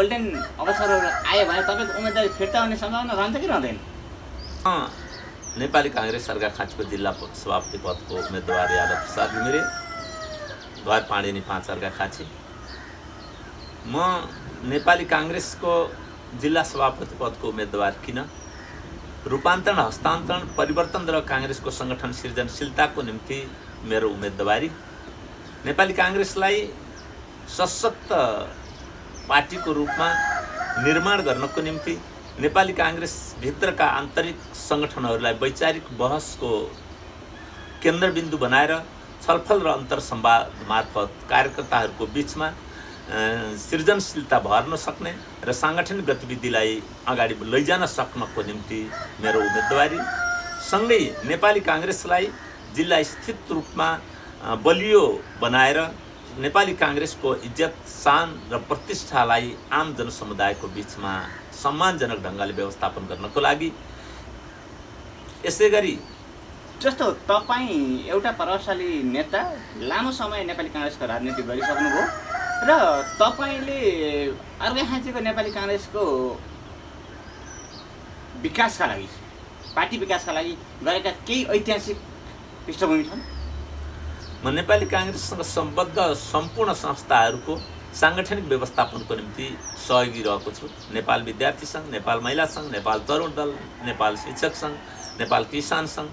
Golden अवसरहरू आयो भने तपाईँको उम्मेदवारी फिर्ता हुने सम्भावना रहन्छ कि रहँदैन? नेपाली काङ्ग्रेस अर्घाखाँचीको जिल्ला सभापति पदको उम्मेदवार यादव प्रसाद घिमिरे, घर पाँडेनी 5 अर्घाखाँची। म नेपाली काङ्ग्रेसको जिल्ला सभापति पदको उम्मेदवार किन? रूपान्तरण, हस्तान्तरण, परिवर्तन र काङ्ग्रेसको सङ्गठन सृजनशीलताको निम्ति मेरो उम्मेदवारी नेपाली काङ्ग्रेसलाई सशक्त पार्टीको रूपमा निर्माण गर्नको निम्ति नेपाली काङ्ग्रेसभित्रका आन्तरिक सङ्गठनहरूलाई वैचारिक बहसको केन्द्रबिन्दु बनाएर छलफल र अन्तर्संवाद मार्फत कार्यकर्ताहरूको बिचमा सृजनशीलता भर्न सक्ने र साङ्गठनिक गतिविधिलाई अगाडि लैजान सक्नको निम्ति मेरो उम्मेदवारी, सँगै नेपाली काङ्ग्रेसलाई जिल्ला स्थित रूपमा बलियो बनाएर नेपाली काङ्ग्रेसको इज्जत, शान र प्रतिष्ठालाई आम जनसमुदायको बिचमा सम्मानजनक ढङ्गले व्यवस्थापन गर्नको लागि। यसै गरी जस्तो तपाईँ एउटा प्रभावशाली नेता, लामो समय नेपाली काङ्ग्रेसको राजनीति गरिसक्नुभयो र तपाईँले अर्घाखाँचीको नेपाली काङ्ग्रेसको विकासका लागि, पार्टी विकासका लागि गरेका केही ऐतिहासिक पृष्ठभूमि छन्। म नेपाली काङ्ग्रेससँग सम्बद्ध सम्पूर्ण संस्थाहरूको साङ्गठनिक व्यवस्थापनको निम्ति सहयोगी रहेको छु। नेपाल विद्यार्थी सङ्घ, नेपाल महिला सङ्घ, नेपाल तरुण दल, नेपाल शिक्षक सङ्घ, नेपाल किसान सङ्घ,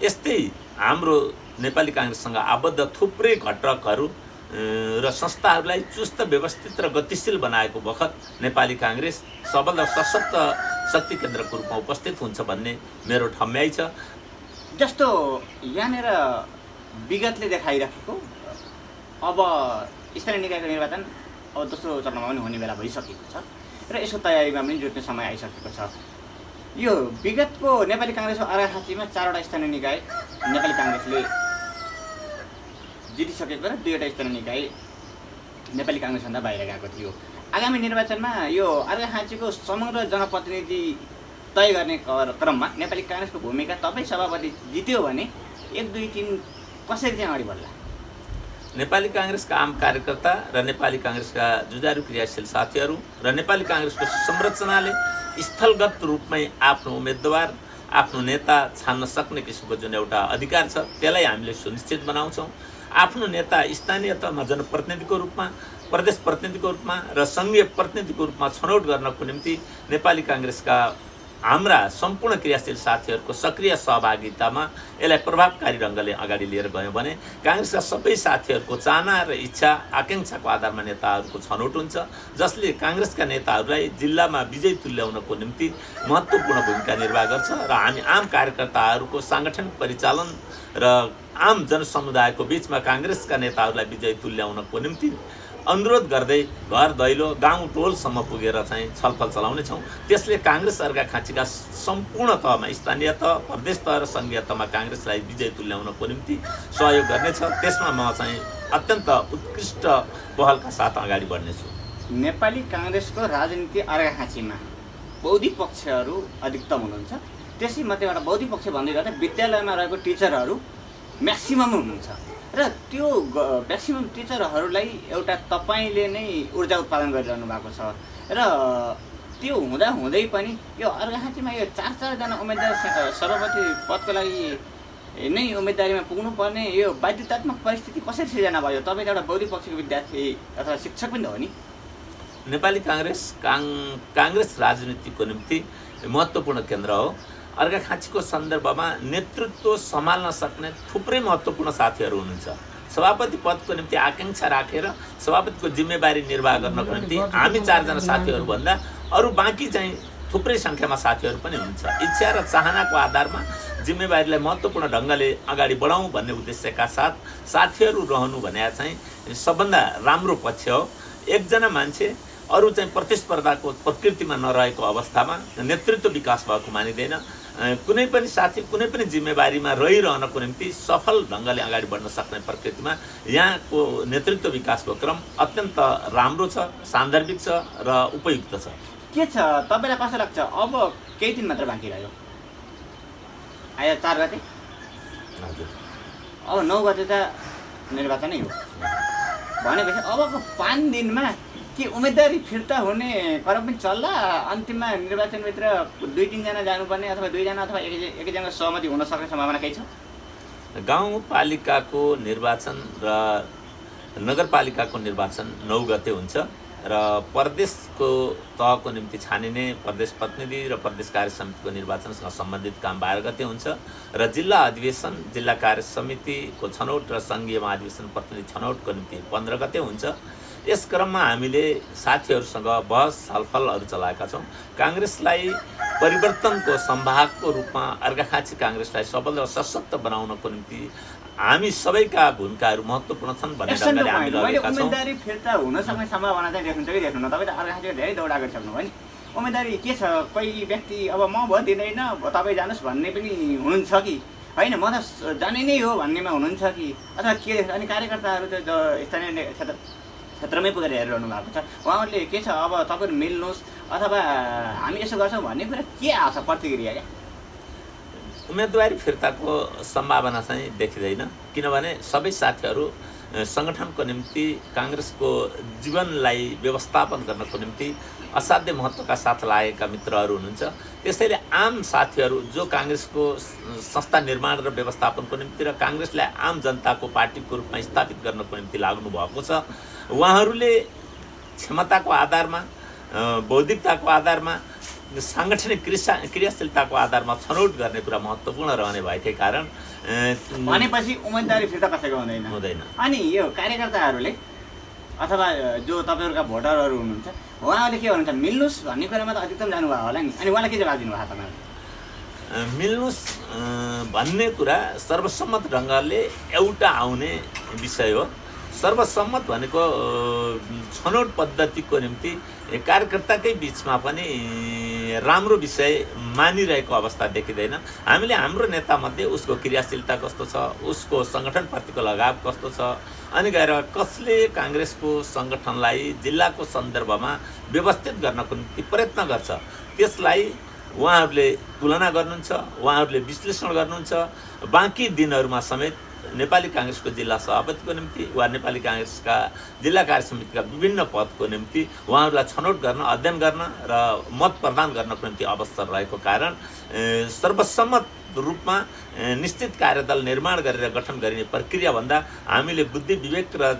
यस्तै हाम्रो नेपाली काङ्ग्रेससँग आबद्ध थुप्रै घटकहरू र संस्थाहरूलाई चुस्त, व्यवस्थित र गतिशील बनाएको बखत नेपाली काङ्ग्रेस सबल र सशक्त शक्ति केन्द्रको रूपमा उपस्थित हुन्छ भन्ने मेरो ठम्याइ छ। जस्तो यहाँनिर विगतले देखाइराखेको अब स्थानीय निकायको निर्वाचन अब दोस्रो चरणमा पनि हुने बेला भइसकेको छ र यसको तयारीमा पनि जुट्ने समय आइसकेको छ। यो विगतको नेपाली काङ्ग्रेसको अर्घाखाँचीमा 4वटा स्थानीय निकाय नेपाली काङ्ग्रेसले जितिसकेको र 2वटा स्थानीय निकाय नेपाली काङ्ग्रेसभन्दा बाहिर गएको थियो। आगामी निर्वाचनमा यो अर्घाखाँचीको समग्र जनप्रतिनिधि तय गर्ने क्रममा नेपाली काङ्ग्रेसको भूमिका, तपाईँ सभापति जित्यो भने 1, 2, 3 कसरी चाहिँ अगाडि बढ्ला? नेपाली काङ्ग्रेसका आम कार्यकर्ता र नेपाली काङ्ग्रेसका जुझारु क्रियाशील साथीहरू र नेपाली काङ्ग्रेसको संरचनाले स्थलगत रूपमै आफ्नो उम्मेदवार, आफ्नो नेता छान्न सक्ने किसिमको जुन एउटा अधिकार छ त्यसलाई हामीले सुनिश्चित बनाउँछौँ। आफ्नो नेता स्थानीय तहमा जनप्रतिनिधिको रूपमा, प्रदेश प्रतिनिधिको रूपमा र सङ्घीय प्रतिनिधिको रूपमा छनौट गर्नको निम्ति नेपाली काङ्ग्रेसका हाम्रा सम्पूर्ण क्रियाशील साथीहरूको सक्रिय सहभागितामा यसलाई प्रभावकारी ढङ्गले अगाडि लिएर गयौँ भने काङ्ग्रेसका सबै साथीहरूको चाहना र इच्छा, आकाङ्क्षाको आधारमा नेताहरूको छनौट हुन्छ, जसले काङ्ग्रेसका नेताहरूलाई जिल्लामा विजय तुल्याउनको निम्ति महत्त्वपूर्ण भूमिका निर्वाह गर्छ र हामी आम कार्यकर्ताहरूको साङ्गठनिक परिचालन र आम जनसमुदायको बिचमा काङ्ग्रेसका नेताहरूलाई विजय तुल्याउनको निम्ति अनुरोध गर्दै घर दैलो, गाउँ टोलसम्म पुगेर चाहिँ छलफल चलाउनेछौँ। त्यसले काङ्ग्रेस अर्घाखाँचीका सम्पूर्ण तहमा, स्थानीय तह, प्रदेश तह र सङ्घीय तहमा काङ्ग्रेसलाई विजय तुल्याउनको निम्ति सहयोग गर्नेछ। त्यसमा म चाहिँ अत्यन्त उत्कृष्ट पहलका साथ अगाडि बढ्नेछु। नेपाली काङ्ग्रेसको राजनीति अर्घाखाँचीमा बौद्धिक पक्षहरू अधिकतम हुनुहुन्छ। त्यसैमध्येबाट बौद्धिक पक्ष भन्दै गर्दा विद्यालयमा रहेको टिचरहरू म्याक्सिमम हुनुहुन्छ र त्यो म्याक्सिमम टिचरहरूलाई एउटा तपाईँले नै ऊर्जा उत्पादन गरिरहनु भएको छ र त्यो हुँदा हुँदै पनि यो अर्घाखाँचीमा यो 4-4जना उम्मेदवार सभापति पदको लागि नै उम्मेदवारीमा पुग्नुपर्ने यो बाध्यतात्मक परिस्थिति कसरी सिर्जना भयो? तपाईँ एउटा बौद्धिक पक्षको विद्यार्थी अथवा शिक्षक पनि हो नि। नेपाली काङ्ग्रेस राजनीतिको निम्ति महत्त्वपूर्ण केन्द्र हो। अर्घाखाँचीको सन्दर्भमा नेतृत्व सम्हाल्न सक्ने थुप्रै महत्त्वपूर्ण साथीहरू हुनुहुन्छ। सभापति पदको निम्ति आकाङ्क्षा राखेर सभापतिको जिम्मेवारी निर्वाह गर्नको निम्ति हामी 4जना साथीहरूभन्दा अरू बाँकी चाहिँ थुप्रै सङ्ख्यामा साथीहरू पनि हुनुहुन्छ। इच्छा र चाहनाको आधारमा जिम्मेवारीलाई महत्त्वपूर्ण ढङ्गले अगाडि बढाउँ भन्ने उद्देश्यका साथ साथीहरू रहनु भने चाहिँ सबभन्दा राम्रो पक्ष हो। एकजना मान्छे अरू चाहिँ प्रतिस्पर्धाको प्रकृतिमा नरहेको अवस्थामा नेतृत्व विकास भएको मानिँदैन। कुनै पनि साथी कुनै पनि जिम्मेवारीमा रहिरहनको निम्ति सफल ढङ्गले अगाडि बढ्न सक्ने प्रकृतिमा यहाँको नेतृत्व विकासको क्रम अत्यन्त राम्रो छ, सान्दर्भिक छ र उपयुक्त छ। के छ तपाईँलाई कस्तो लाग्छ? अब केही दिन मात्र बाँकी रह्यो, आयो 4 गते, हजुर अब 9 गते त निर्वाचनै हो भनेपछि अबको 5 दिनमा के उम्मेदवारी फिर्ता हुने क्रम पनि चल्ला अन्तिममा निर्वाचनभित्र 2-3 जना जानुपर्ने अथवा 2 जना अथवा एकैजना सहमति हुन सक्ने सम्भावना केही छ? गाउँपालिकाको निर्वाचन र नगरपालिकाको निर्वाचन 9 गते हुन्छ र प्रदेशको तहको निम्ति छानिने प्रदेश प्रतिनिधि र प्रदेश कार्य समितिको निर्वाचनसँग सम्बन्धित काम 12 गते हुन्छ र जिल्ला अधिवेशन जिल्ला कार्य समितिको छनौट र सङ्घीय महाधिवेशन प्रतिनिधि छनौटको निम्ति 15 गते हुन्छ। यस क्रममा हामीले साथीहरूसँग बहस छलफलहरू चलाएका छौँ। काङ्ग्रेसलाई परिवर्तनको सम्भागको रूपमा अर्घाखाँची काङ्ग्रेसलाई सबल र सशक्त बनाउनको निम्ति हामी सबैका भूमिकाहरू महत्त्वपूर्ण छन् भन्ने ढङ्गले हामी लगेका छौँ। उम्मेदवारी फिर्ता हुन सक्ने सम्भावना चाहिँ देख्नुहुन्छ कि देख्नुहुन्न? तपाईँ त अर्घाखाँचीमा धेरै दौडा गरिसक्नुभयो नि। उम्मेदवारी के छ? कोही व्यक्ति अब म भोट दिँदैन तपाईँ जानुहोस् भन्ने पनि हुनुहुन्छ कि होइन म त जाने नै हो भन्नेमा हुनुहुन्छ कि अथवा के? अनि कार्यकर्ताहरू चाहिँ स्थानीय क्षेत्रमै पुगेर हेरिरहनु भएको छ। उहाँहरूले के छ अब तपाईँहरू मिल्नुहोस् अथवा हामी यसो गर्छौँ भन्ने कुरा के आउँछ प्रतिक्रिया? क्या उम्मेदवारी फिर्ताको सम्भावना चाहिँ देखिँदैन, किनभने सबै साथीहरू सङ्गठनको निम्ति काङ्ग्रेसको जीवनलाई व्यवस्थापन गर्नको निम्ति असाध्य महत्त्वका साथ लागेका मित्रहरू हुनुहुन्छ। त्यसैले आम साथीहरू जो काङ्ग्रेसको संस्था निर्माण र व्यवस्थापनको निम्ति र काङ्ग्रेसलाई आम जनताको पार्टीको रूपमा स्थापित गर्नको निम्ति लाग्नु भएको छ, उहाँहरूले क्षमताको आधारमा बौद्धिकताको आधारमा साङ्गठनिक क्रियाशीलताको आधारमा छनौट गर्ने कुरा महत्त्वपूर्ण रहने भएकै कारण भनेपछि उम्मेदवारी फिर्ता कसैको हुँदैन। अनि यो कार्यकर्ताहरूले अथवा जो तपाईँहरूका भोटरहरू हुनुहुन्छ उहाँहरूले के भन्नुहुन्छ? मिल्नुहोस् भन्ने कुरामा त अधिकतम जानुभयो होला नि। अनि उहाँलाई के जवाब दिनुभएको तपाईँहरू? मिल्नुहोस् भन्ने कुरा सर्वसम्मत ढङ्गले एउटा आउने विषय हो। सर्वसम्मत भनेको छनौट पद्धतिको निम्ति कार्यकर्ताकै बिचमा पनि राम्रो विषय मानिरहेको अवस्था देखिँदैन। हामीले हाम्रो नेतामध्ये उसको क्रियाशीलता कस्तो छ, उसको सङ्गठनप्रतिको लगाव कस्तो छ, अनि गएर कसले काङ्ग्रेसको सङ्गठनलाई जिल्लाको सन्दर्भमा व्यवस्थित गर्नको निम्ति प्रयत्न गर्छ, त्यसलाई उहाँहरूले तुलना गर्नुहुन्छ, उहाँहरूले विश्लेषण गर्नुहुन्छ। बाँकी दिनहरूमा समेत नेपाली काङ्ग्रेसको जिल्ला सभापतिको निम्ति वा नेपाली काङ्ग्रेसका जिल्ला कार्य समितिका विभिन्न पदको निम्ति उहाँहरूलाई छनौट गर्न, अध्ययन गर्न र मत प्रदान गर्नको निम्ति अवसर रहेको कारण सर्वसम्मत रूपमा निश्चित कार्यदल निर्माण गरेर गठन गरिने प्रक्रियाभन्दा हामीले बुद्धि विवेक र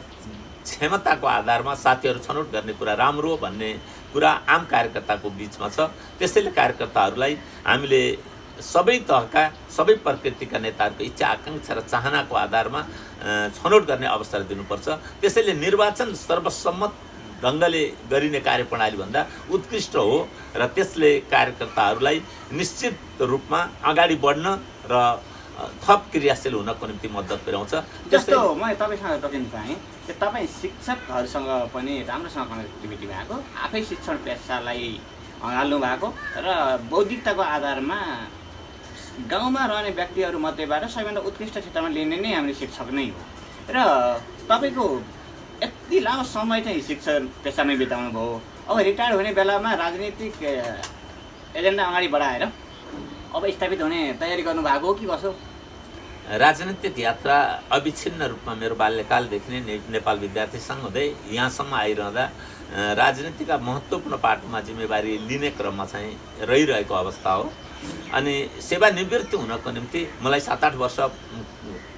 क्षमताको आधारमा साथीहरू छनौट गर्ने कुरा राम्रो हो भन्ने कुरा आम कार्यकर्ताको बिचमा छ। त्यसैले कार्यकर्ताहरूलाई हामीले सबै तहका सबै प्रकृतिका नेताहरूको इच्छा आकाङ्क्षा र चाहनाको आधारमा छनौट गर्ने अवसर दिनुपर्छ। त्यसैले निर्वाचन सर्वसम्मत ढङ्गले गरिने कार्यप्रणाली भन्दा उत्कृष्ट हो र त्यसले कार्यकर्ताहरूलाई निश्चित रूपमा अगाडि बढ्न र थप क्रियाशील हुनको निम्ति मद्दत पुर्याउँछ। जस्तो म तपाईँसँग टोकिन पाएँ कि तपाईँ शिक्षकहरूसँग पनि राम्रोसँग कनेक्टिभिटी भएको, आफै शिक्षण पेसालाई अँगाल्नु भएको र बौद्धिकताको आधारमा गाउँमा रहने व्यक्तिहरू मध्येबाट सबैभन्दा उत्कृष्ट क्षेत्रमा लिने नै हामीले शिक्षक नै हो र तपाईँको यति लामो समय चाहिँ शिक्षण पेसामै बिताउनु भयो। अब रिटायर हुने बेलामा राजनीतिक एजेन्डा अगाडि बढाएर अब स्थापित हुने तयारी गर्नुभएको हो कि कसो? राजनीतिक यात्रा अविच्छिन्न रूपमा मेरो बाल्यकालदेखि नै नेपाल विद्यार्थी सङ्घ हुँदै यहाँसम्म आइरहँदा राजनीतिका महत्त्वपूर्ण पाटोमा जिम्मेवारी लिने क्रममा चाहिँ रहिरहेको अवस्था हो। अनि सेवानिवृत्ति हुनको निम्ति मलाई 7-8 वर्ष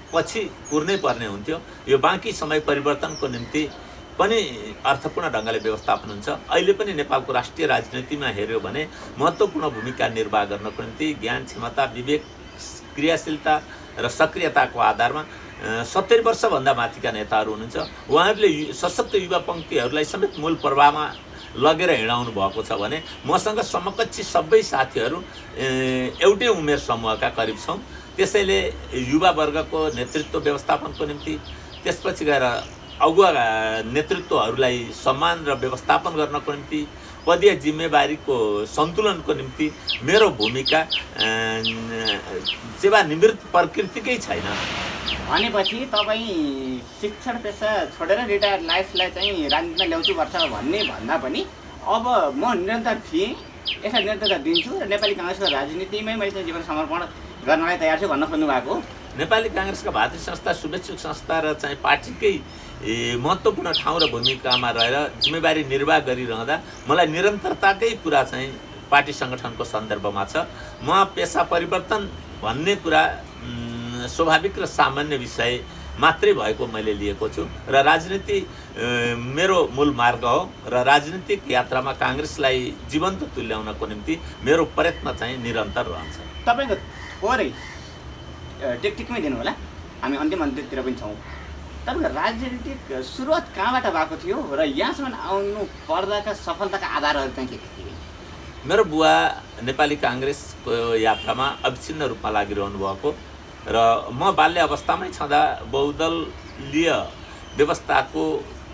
पछि कुर्नै पर्ने हुन्थ्यो। यो बाँकी समय परिवर्तनको निम्ति पनि अर्थपूर्ण ढङ्गले व्यवस्थापन हुन्छ। अहिले पनि नेपालको राष्ट्रिय राजनीतिमा हेऱ्यो भने महत्त्वपूर्ण भूमिका निर्वाह गर्नको निम्ति ज्ञान, क्षमता, विवेक, क्रियाशीलता र सक्रियताको आधारमा 70 वर्षभन्दा माथिका नेताहरू हुनुहुन्छ। उहाँहरूले सशक्त युवा पङ्क्तिहरूलाई समेत मूल प्रवाहमा लगेर हिँडाउनु भएको छ भने मसँग समकक्षी सबै साथीहरू एउटै उमेर समूहका करिब छौँ। त्यसैले युवा वर्गको नेतृत्व व्यवस्थापनको निम्ति, त्यसपछि गएर अगुवा नेतृत्वहरूलाई सम्मान र व्यवस्थापन गर्नको निम्ति, पदीय जिम्मेवारीको सन्तुलनको निम्ति मेरो भूमिका सेवानिवृत्त प्रकृतिकै छैन। भनेपछि तपाईँ शिक्षण पेसा छोडेर रिटायर लाइफलाई चाहिँ राजनीतिमा ल्याउँछु पर्छ भन्ने भन्दा पनि अब म निरन्तर थिएँ, यसलाई निरन्तरता दिन्छु र नेपाली काङ्ग्रेसको राजनीतिमै मैले चाहिँ जीवन समर्पण गर्नलाई तयार छु भन्न खोज्नु भएको हो। नेपाली काङ्ग्रेसका भातृ संस्था, शुभेच्छुक संस्था र चाहिँ पार्टीकै महत्त्वपूर्ण ठाउँ र भूमिकामा रहेर जिम्मेवारी निर्वाह गरिरहँदा मलाई निरन्तरताकै कुरा चाहिँ पार्टी सङ्गठनको सन्दर्भमा छ। म पेसा परिवर्तन भन्ने कुरा स्वाभाविक र सामान्य विषय मात्रै भएको मैले लिएको छु र राजनीति मेरो मूल मार्ग हो र राजनीतिक यात्रामा काङ्ग्रेसलाई जीवन्त तुल्याउनको निम्ति मेरो प्रयत्न चाहिँ निरन्तर रहन्छ। तपाईँको थोरै टेक्टिकमै दिनु होला, हामी अन्त्यतिर पनि छौँ। तपाईँको राजनीतिक सुरुवात कहाँबाट भएको थियो र यहाँसम्म आउनु पर्दाका सफलताका आधारहरू चाहिँ के थिए? मेरो बुवा नेपाली काङ्ग्रेसको यात्रामा अविच्छिन्न रूपमा लागिरहनु भएको र म बाल्य अवस्थामै छँदा बहुदलीय व्यवस्थाको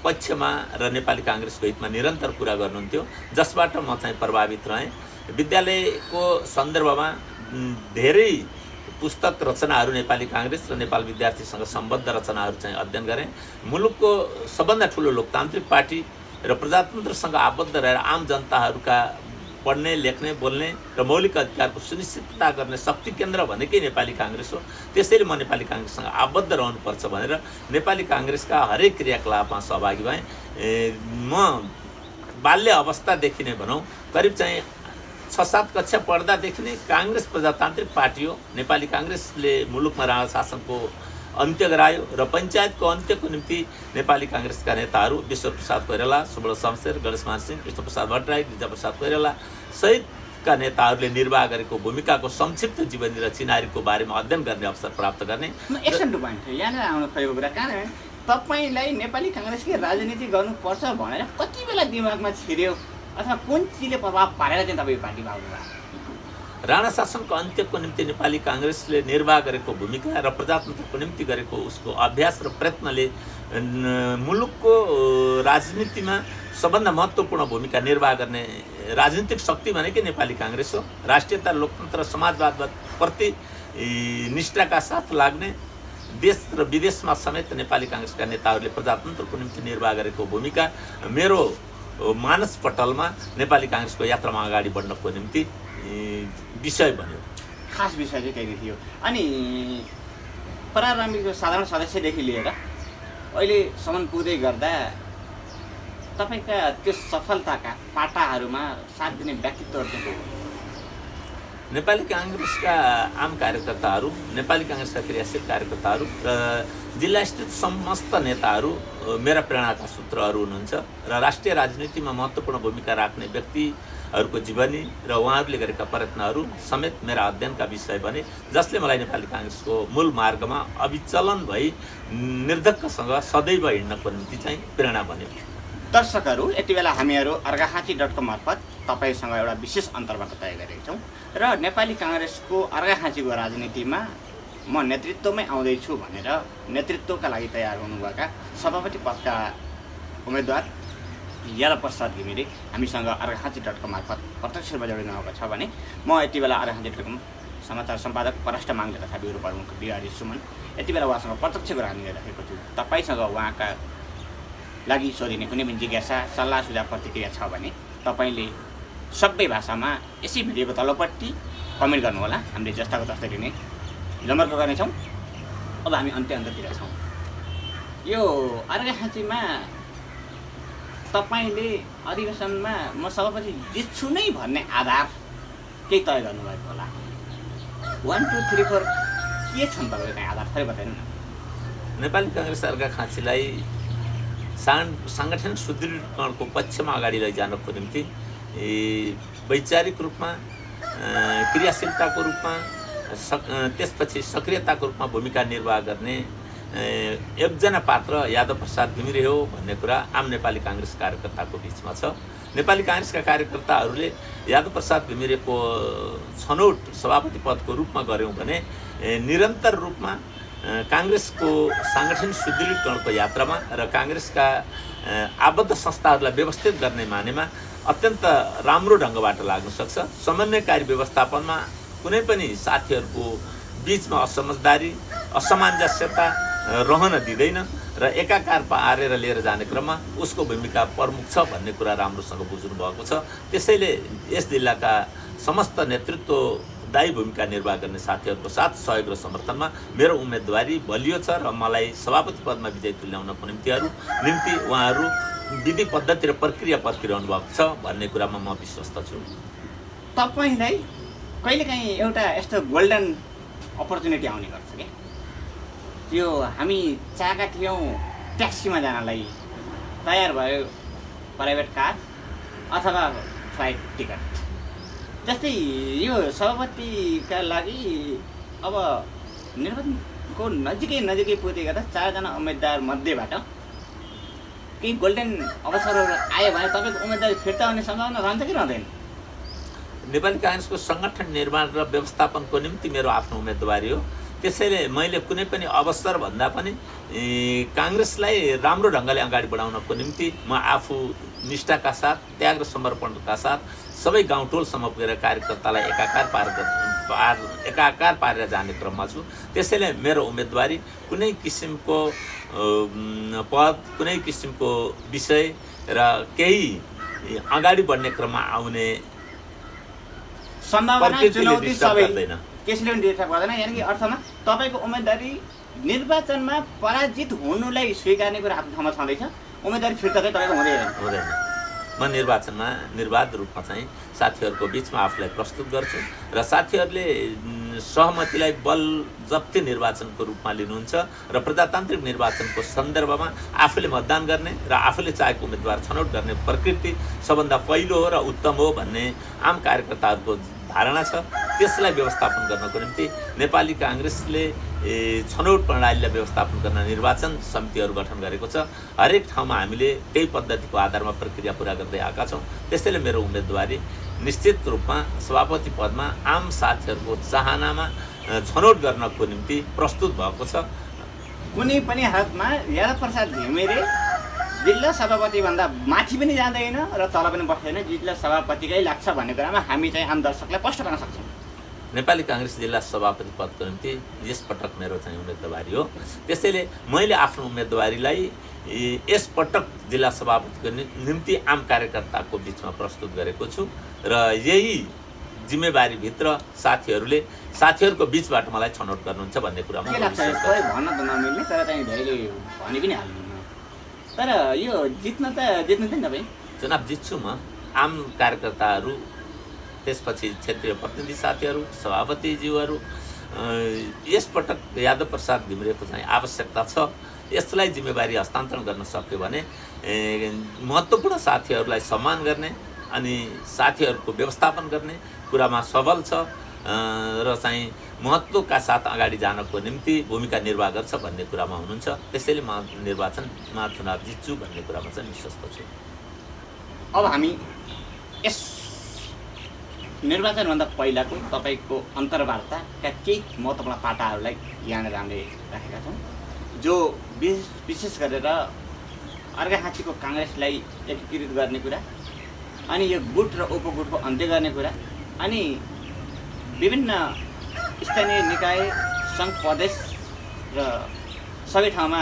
पक्षमा र नेपाली काङ्ग्रेसको हितमा निरन्तर कुरा गर्नुहुन्थ्यो, जसबाट म चाहिँ प्रभावित रहेँ। विद्यालयको सन्दर्भमा धेरै पुस्तक रचनाहरू नेपाली काङ्ग्रेस र नेपाल विद्यार्थीसँग सम्बद्ध रचनाहरू चाहिँ अध्ययन गरेँ। मुलुकको सबभन्दा ठुलो लोकतान्त्रिक पार्टी र प्रजातन्त्रसँग आबद्ध रहेर आम जनताहरूका पढ्ने, लेख्ने, बोल्ने र मौलिक अधिकारको सुनिश्चितता गर्ने शक्ति केन्द्र भनेकै नेपाली काङ्ग्रेस हो। त्यसैले म नेपाली काङ्ग्रेससँग आबद्ध रहनुपर्छ भनेर नेपाली काङ्ग्रेसका हरेक क्रियाकलापमा सहभागी भएँ। म बाल्य अवस्थादेखि नै भनौँ करिब चाहिँ 6-7 कक्षा पढ्दादेखि नै काङ्ग्रेस प्रजातान्त्रिक पार्टी हो। नेपाली काङ्ग्रेसले मुलुकमा राणा शासनको अन्त्य गरायो र पञ्चायतको अन्त्यको निम्ति नेपाली काङ्ग्रेसका नेताहरू विश्वप्रसाद कोइराला, सुब्रत शमशेर, गणेशमान सिंह, कृष्णप्रसाद भट्टराई, गिरिजाप्रसाद कोइराला सहितका नेताहरूले निर्वाह गरेको भूमिकाको संक्षिप्त जीवनी र चिनारीको बारेमा अध्ययन गर्ने अवसर प्राप्त गर्ने। एक्सन टु पोइन्ट यहाँनिर आउनु खोजेको कुरा, कारण तपाईँलाई नेपाली काङ्ग्रेसकै राजनीति गर्नुपर्छ भनेर कति बेला दिमागमा छिर्यो अथवा कुन चिजले प्रभाव पारेर चाहिँ तपाईँ पार्टीमा आउनुभयो? राणा शासनको अन्त्यको निम्ति नेपाली काङ्ग्रेसले निर्वाह गरेको भूमिका र प्रजातन्त्रको निम्ति गरेको उसको अभ्यास र प्रयत्नले मुलुकको राजनीतिमा सबभन्दा महत्त्वपूर्ण भूमिका निर्वाह गर्ने राजनीतिक शक्ति भनेकै नेपाली काङ्ग्रेस हो। राष्ट्रियता, लोकतन्त्र, समाजवादप्रति निष्ठाका साथ लाग्ने, देश र विदेशमा समेत नेपाली काङ्ग्रेसका नेताहरूले प्रजातन्त्रको निम्ति निर्वाह गरेको भूमिका मेरो मानसपटलमा नेपाली काङ्ग्रेसको यात्रामा अगाडि बढ्नको निम्ति विषय बन्यो। खास विषय चाहिँ त्यही थियो। अनि प्रारम्भिक साधारण सदस्यदेखि लिएर अहिलेसम्म पुग्दै गर्दा तपाईँका त्यो सफलताका पाटाहरूमा साथ दिने व्यक्तित्वहरू चाहिँ को हो? नेपाली काङ्ग्रेसका आम कार्यकर्ताहरू, नेपाली काङ्ग्रेसका क्रियाशील कार्यकर्ताहरू र जिल्लास्थित समस्त नेताहरू मेरा प्रेरणाका सूत्रहरू हुनुहुन्छ र राष्ट्रिय राजनीतिमा महत्त्वपूर्ण भूमिका राख्ने व्यक्तिहरूको जीवनी र उहाँहरूले गरेका प्रयत्नहरू समेत मेरा अध्ययनका विषय बने, जसले मलाई नेपाली काङ्ग्रेसको मूल मार्गमा अविचलन भई निर्धक्कसँग सदैव हिँड्नको निम्ति चाहिँ प्रेरणा बन्यो। दर्शकहरू, यति बेला हामीहरू अर्घाखाँची.com मार्फत तपाईँसँग एउटा विशेष अन्तर्वार्ता तय गरेका छौँ र नेपाली काङ्ग्रेसको अर्घाखाँचीको राजनीतिमा म नेतृत्वमै आउँदैछु भनेर नेतृत्वका लागि तयार हुनुभएका सभापति पदका उम्मेदवार यादव प्रसाद घिमिरे हामीसँग अर्घाखाँची.com मार्फत प्रत्यक्ष रूपमा जोडिनु भएको छ भने म यति बेला अर्घाखाँची.com समाचार सम्पादक पराष्ट्र माङ्ले तथा ब्युरो प्रमुख बिहारी सुमन यति बेला उहाँसँग प्रत्यक्ष कुराकानी गरिरहेको छु। तपाईँसँग उहाँका लागि सोधिने कुनै पनि जिज्ञासा, सल्लाह, सुझाव, प्रतिक्रिया छ भने तपाईँले सबै भाषामा यसै भिडियोको तल्लोपट्टि कमेन्ट गर्नुहोला। हामीले जस्ताको तस्तै नै जमर्को गर्नेछौँ। अब हामी अन्त्यतिर छौँ। यो अर्घाखाँचीमा तपाईँले अधिवेशनमा म सभापति जित्छु नै भन्ने आधार केही तय गर्नुभएको होला। 1, 2, 3, 4 के छन् तपाईँको चाहिँ आधार थोरै बताइनु न। नेपाली काङ्ग्रेस अर्घाखाँचीलाई साङ्गठनिक सुदृढीकरणको पक्षमा अगाडि लैजानको निम्ति वैचारिक रूपमा, क्रियाशीलताको रूपमा, त्यसपछि सक्रियताको रूपमा भूमिका निर्वाह गर्ने एकजना पात्र यादव प्रसाद घिमिरे हो भन्ने कुरा आम नेपाली काङ्ग्रेस कार्यकर्ताको बिचमा छ। नेपाली काङ्ग्रेसका कार्यकर्ताहरूले यादव प्रसाद घिमिरेको छनौट सभापति पदको रूपमा गऱ्यौँ भने निरन्तर रूपमा काङ्ग्रेसको साङ्गठनिक सुदृढीकरणको यात्रामा र काङ्ग्रेसका आबद्ध संस्थाहरूलाई व्यवस्थित गर्ने मानेमा अत्यन्त राम्रो ढङ्गबाट लाग्न सक्छ। समन्वयकारी व्यवस्थापनमा कुनै पनि साथीहरूको बिचमा असमझदारी, असमञ्जस्यता रहन दिँदैन र एकाकार पारेर लिएर जाने क्रममा उसको भूमिका प्रमुख छ भन्ने कुरा राम्रोसँग बुझ्नु भएको छ। त्यसैले यस जिल्लाका समस्त नेतृत्व दायी भूमिका निर्वाह गर्ने साथीहरूको साथ सहयोग र समर्थनमा मेरो उम्मेदवारी बलियो छ र मलाई सभापति पदमा विजय तुल्याउनको निम्ति उहाँहरू विधि पद्धति र प्रक्रिया पर्खिरहनु भएको छ भन्ने कुरामा म विश्वस्त छु। तपाईँलाई कहिलेकाहीँ एउटा यस्तो गोल्डन अपर्च्युनिटी आउने गर्छ क्या, त्यो हामी चाहेका थियौँ ट्याक्सीमा जानलाई तयार भयो प्राइभेट कार अथवा फ्लाइट टिकट। जस्तै यो सभापतिका लागि अब निर्वाचनको नजिकै पुगेको त 4 जना उम्मेदवार मध्येबाट केही गोल्डन अवसरहरू आयो भने तपाईँको उम्मेदवारी फिर्ता हुने सम्भावना रहन्छ कि रहँदैन? नेपाली काङ्ग्रेसको सङ्गठन निर्माण र व्यवस्थापनको निम्ति मेरो आफ्नो उम्मेदवारी हो। त्यसैले मैले कुनै पनि अवसर भन्दा पनि काङ्ग्रेसलाई राम्रो ढङ्गले अगाडि बढाउनको निम्ति म आफू निष्ठाका साथ, त्याग र समर्पणका साथ सबै गाउँटोलसम्म पुगेर कार्यकर्तालाई एकाकार पारेर जाने क्रममा छु। त्यसैले मेरो उम्मेदवारी कुनै किसिमको पद, कुनै किसिमको विषय र केही अगाडि बढ्ने क्रममा आउने सम्भावना चुनौती सबै त्यसले पनि डिस्टर्ब गर्दैन। यानि कि अर्थमा तपाईँको उम्मेदवारी निर्वाचनमा पराजित हुनुलाई स्वीकार्ने कुरा आफ्नो ठाउँमा छँदैछ, उम्मेदवारी फिर्ता चाहिँ तपाईँको हुँदैन। म निर्वाचनमा निर्वाध रूपमा चाहिँ साथीहरूको बिचमा आफूलाई प्रस्तुत गर्छु र साथीहरूले सहमतिलाई बल जप्ती निर्वाचनको रूपमा लिनुहुन्छ र प्रजातान्त्रिक निर्वाचनको सन्दर्भमा आफूले मतदान गर्ने र आफूले चाहेको उम्मेदवार छनौट गर्ने प्रकृति सबभन्दा पहिलो हो र उत्तम हो भन्ने आम कार्यकर्ताहरूको धारणा छ। त्यसलाई व्यवस्थापन गर्नको निम्ति नेपाली काङ्ग्रेसले छनौट प्रणालीलाई व्यवस्थापन गर्न निर्वाचन समितिहरू गठन गरेको छ। हरेक ठाउँमा हामीले त्यही पद्धतिको आधारमा प्रक्रिया पुरा गर्दै आएका छौँ। त्यसैले मेरो उम्मेदवारी निश्चित रूपमा सभापति पदमा आम साथीहरूको चाहनामा छनौट गर्नको निम्ति प्रस्तुत भएको छ। कुनै पनि हालतमा यादव प्रसाद घिमिरे जिल्ला सभापतिभन्दा माथि पनि जाँदैन र तल पनि बस्दैन, जिल्ला सभापतिकै लाग्छ भन्ने कुरामा हामी चाहिँ आम दर्शकलाई स्पष्ट गर्न सक्छौँ। नेपाली काङ्ग्रेस जिल्ला सभापति पदको निम्ति यसपटक मेरो चाहिँ उम्मेदवारी हो। त्यसैले मैले आफ्नो उम्मेदवारीलाई यसपटक जिल्ला सभापतिको निम्ति आम कार्यकर्ताको बिचमा प्रस्तुत गरेको छु र यही जिम्मेवारीभित्र साथीहरूको बिचबाट मलाई छनौट गर्नुहुन्छ भन्ने कुरामा के लाग्छ? भन्न त नमिल्ने तर चाहिँ धेरैले भनि पनि हाल्नु। तर यो जित्नु चाहिँ तपाईँ चुनाव जित्छु म। आम कार्यकर्ताहरू, त्यसपछि क्षेत्रीय प्रतिनिधि साथीहरू, सभापतिज्यूहरू, यसपटक यादव प्रसाद घिमिरेको चाहिँ आवश्यकता छ। यसलाई जिम्मेवारी हस्तान्तरण गर्न सक्यो भने महत्त्वपूर्ण साथीहरूलाई सम्मान गर्ने अनि साथीहरूको व्यवस्थापन गर्ने कुरामा सबल छ र चाहिँ महत्त्वका साथ अगाडि जानको निम्ति भूमिका निर्वाह गर्छ भन्ने कुरामा हुनुहुन्छ। त्यसैले म निर्वाचनमा चुनाव जित्छु भन्ने कुरामा चाहिँ विश्वस्त छु। अब हामी यस निर्वाचनभन्दा पहिलाको तपाईँको अन्तर्वार्ताका केही महत्त्वपूर्ण पाटाहरूलाई यहाँनिर हामीले राखेका छौँ, जो विशेष गरेर अर्घाखाँचीको काङ्ग्रेसलाई एकीकृत गर्ने कुरा, अनि यो गुट र उपगुटको अन्त्य गर्ने कुरा, अनि विभिन्न स्थानीय निकाय, सङ्घ, प्रदेश र सबै ठाउँमा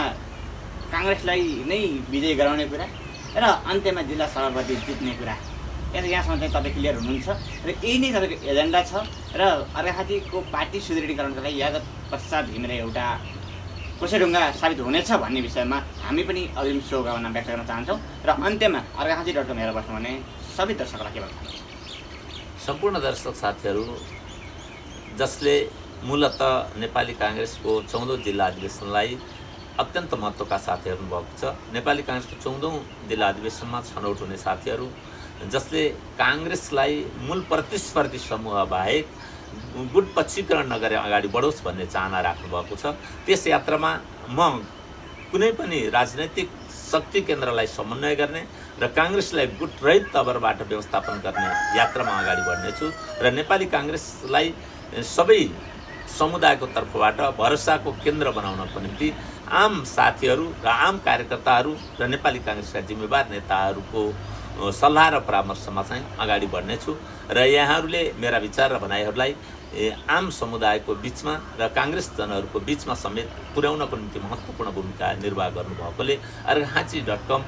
काङ्ग्रेसलाई नै विजय गराउने कुरा र अन्त्यमा जिल्ला सभापति जित्ने कुरा। यहाँसम्म चाहिँ तपाईँ क्लियर हुनुहुन्छ र यही नै तपाईँको एजेन्डा छ र अर्घाखाँचीको पार्टी सुदृढीकरणको लागि यादव प्रसाद घिमिरे एउटा कोसेढुङ्गा साबित हुनेछ भन्ने विषयमा हामी पनि अग्रिम शुभकामना व्यक्त गर्न चाहन्छौँ र अन्त्यमा अर्घाखाँची.com हेरेर बस्नु भने सबै दर्शकलाई के भन्छ? सम्पूर्ण दर्शक साथीहरू जसले मूलत नेपाली काङ्ग्रेसको 14औं जिल्ला अधिवेशनलाई अत्यन्त महत्त्वका साथ हेर्नु भएको छ, नेपाली काङ्ग्रेसको 14औं जिल्ला अधिवेशनमा छनौट हुने साथीहरू जसले काङ्ग्रेसलाई मूल प्रतिस्पर्धी समूह बाहेक गुटपक्षीकरण नगरे अगाडि बढोस् भन्ने चाहना राख्नु भएको छ। त्यस यात्रामा म कुनै पनि राजनैतिक शक्ति केन्द्रलाई समन्वय गर्ने र काङ्ग्रेसलाई गुटरहित तवरबाट व्यवस्थापन गर्ने यात्रामा अगाडि बढ्नेछु र नेपाली काङ्ग्रेसलाई सबै समुदायको तर्फबाट भरोसाको केन्द्र बनाउनको निम्ति आम साथीहरू र आम कार्यकर्ताहरू र नेपाली काङ्ग्रेसका जिम्मेवार नेताहरूको सल्लाह र परामर्शमा चाहिँ अगाडि बढ्नेछु र यहाँहरूले मेरा विचार र भनाइहरूलाई आम समुदायको बिचमा र काङ्ग्रेसजनहरूको बिचमा समेत पुर्याउनको निम्ति महत्त्वपूर्ण भूमिका निर्वाह गर्नुभएकोले अर्घाखाँची.com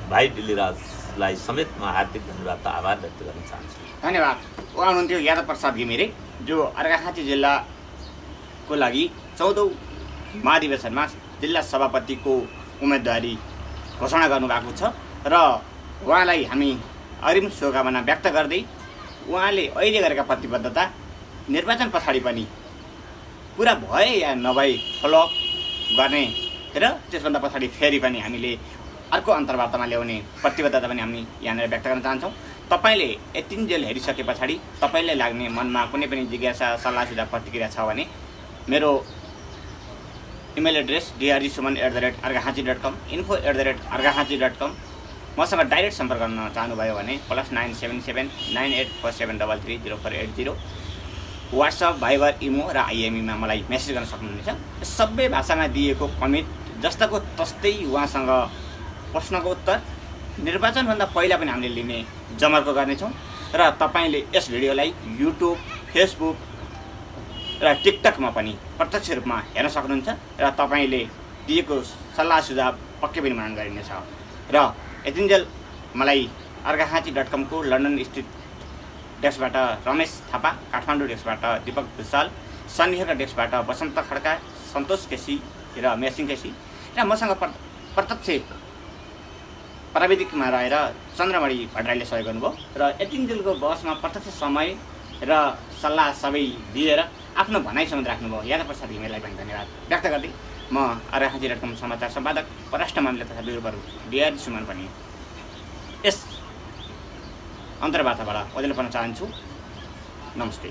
भाइ डिलिराजलाई समेत म हार्दिक धन्यवाद र आभार व्यक्त गर्न चाहन्छु। धन्यवाद। उहाँ हुनुहुन्थ्यो यादव प्रसाद घिमिरे, जो अर्घाखाँची जिल्लाको लागि 14औं महाधिवेशनमा जिल्ला सभापतिको उम्मेदवारी घोषणा गर्नुभएको छ र उहाँलाई हामी अग्रिम शुभकामना व्यक्त गर्दै उहाँले अहिले गरेका प्रतिबद्धता निर्वाचन पछाडि पनि पुरा भए या नभए फलोअप गर्ने र त्यसभन्दा पछाडि फेरि पनि हामीले अर्को अन्तर्वार्तामा ल्याउने प्रतिबद्धता पनि हामी यहाँनिर व्यक्त गर्न चाहन्छौँ। तपाईँले यतिन्जेल हेरिसके पछाडि तपाईँलाई लाग्ने मनमा कुनै पनि जिज्ञासा सल्लाह सुझाव प्रतिक्रिया छ भने मेरो इमेल एड्रेस drgsuman@argahanchi.com info@argahanchi.com मसँग डाइरेक्ट सम्पर्क गर्न चाहनुभयो भने +977 9847330480 वाट्सएप, भाइबर, इमो र आइएमईमा मलाई मेसेज गर्न सक्नुहुनेछ। सबै भाषामा दिएको कमेन्ट जस्ताको तस्तै उहाँसँग प्रश्नको उत्तर निर्वाचनभन्दा पहिला पनि हामीले लिने जमर्को गर्नेछौँ र तपाईँले यस भिडियोलाई युट्युब, फेसबुक र टिकटकमा पनि प्रत्यक्ष रूपमा हेर्न सक्नुहुन्छ र तपाईँले दिएको सल्लाह सुझाव पक्कै पनि मनन गरिनेछ। र यतिन्जेल मलाई argahanchi.com को लन्डन स्थित डेस्कबाट रमेश थापा, काठमाडौँ डेस्कबाट दीपक भुसाल, सन्निहित डेस्कबाट बसन्त खड्का, सन्तोष केसी र मेसिङ केसी र मसँग प्रत्यक्ष प्राविधिकमा रहेर चन्द्रमणि भट्टराईले सहयोग गर्नुभयो र यतिन्जेलको बहसमा प्रत्यक्ष समय र सल्लाह सबै दिएर आफ्नो भनाइ समेत राख्नुभयो यादव प्रसाद हिमेललाई पनि धन्यवाद व्यक्त गर्दै म argahanchi.com समाचार सम्पादक परराष्ट्र मामिला तथा ब्युरो DRG सुमन पनि यस अन्तर्वार्ताबाट ओजेल पर्न चाहन्छु। नमस्ते।